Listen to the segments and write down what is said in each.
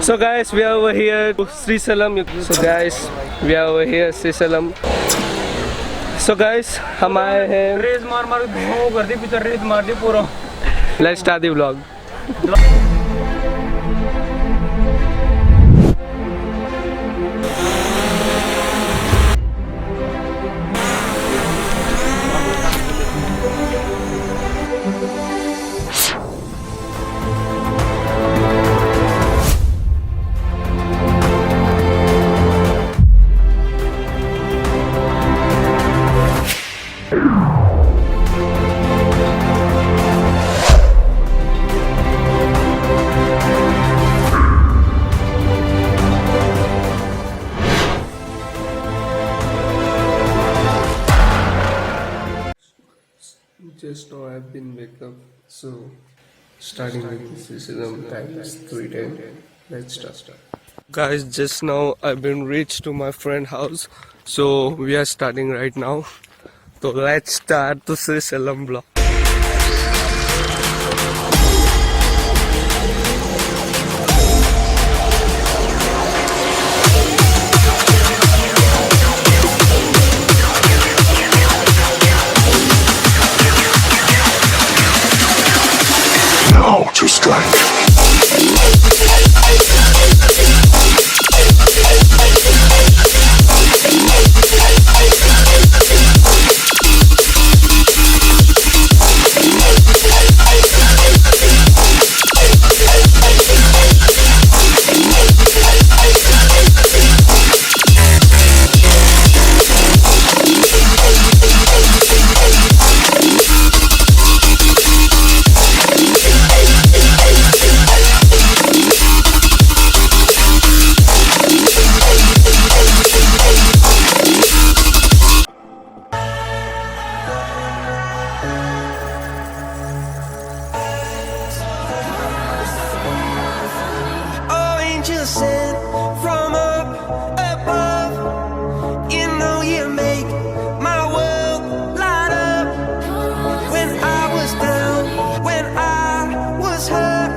So guys, we are over here to Srisailam. So guys, we are over here Srisailam. So guys, हम आए हैं. Race मार मार धुआं कर दी पिछले रेस मार दी पूरा. Let's start the vlog. Just now I've been wake up, so starting with this Srisailam times 3:10. Let's start. Guys, just now I've been reached to my friend house, so we are starting right now. So let's start the Srisailam vlog. To strike. Sent from up above, you know you make my world light up. When I was down, when I was hurt,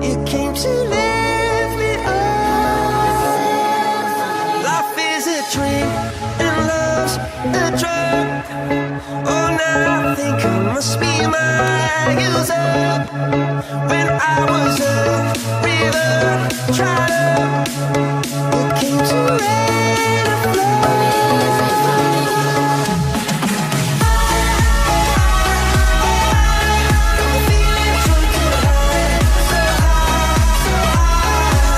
you came to lift me up. Life is a drink and love's a drug. Oh, now I think I must be my use up. When I was a river, tried up, it came to rain and flood. I'm feeling drunk and high, so high, so high. I'm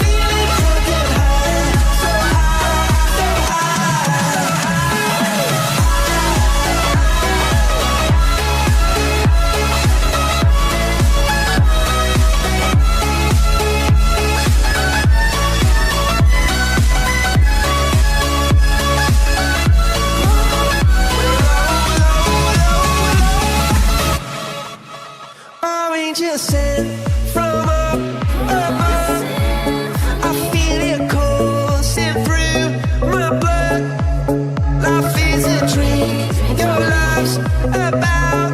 feeling drunk and high, so high, so angels sent from up above. I feel it coursing through my blood. Life is a dream, your love's about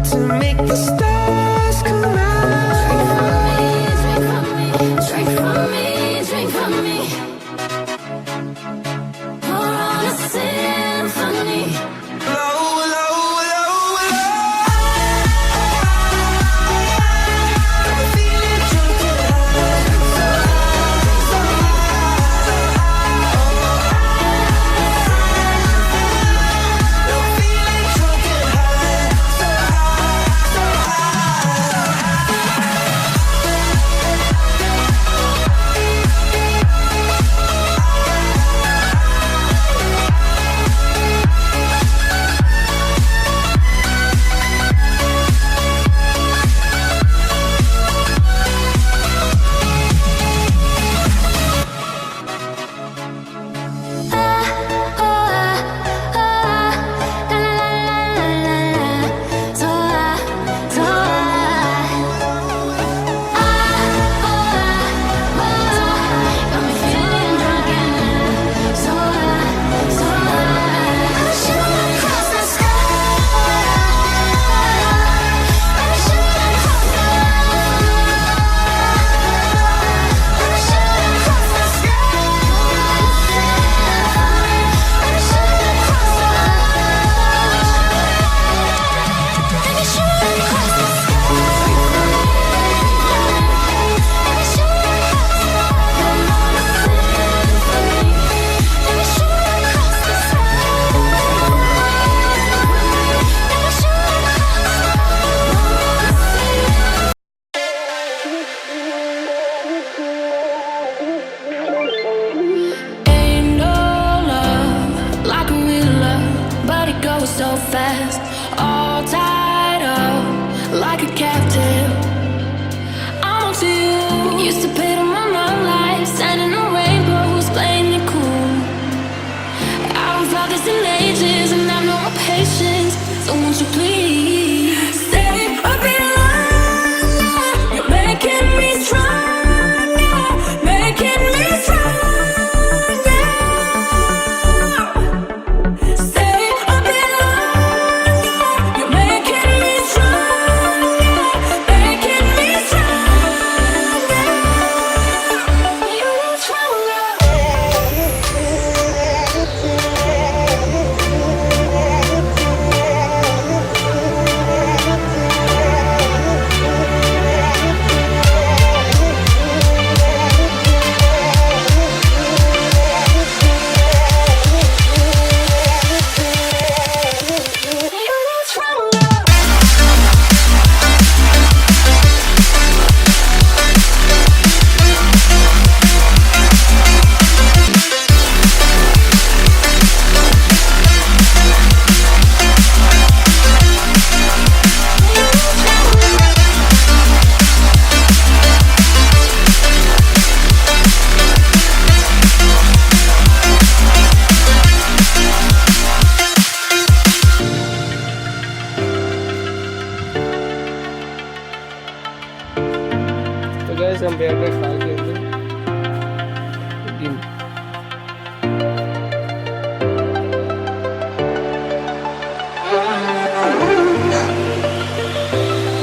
to make the stars come out. Drink from me, drink from me. Pour on a symphony. Low, low, low, low. I'm feeling drunk and high, so high, so high. I'm feeling drunk and high, so high, so high. so fast, all tied up like a captive. I'm on to you. Used to pay to my life, standing on rainbows, playing it cool. I haven't felt this in ages, and I've no more patience. So won't you please stay a bit longer? You're making me stronger, making me stronger. Stay a bit longer. You're making me stronger, making me stronger. You're stronger. So guys, I'm back at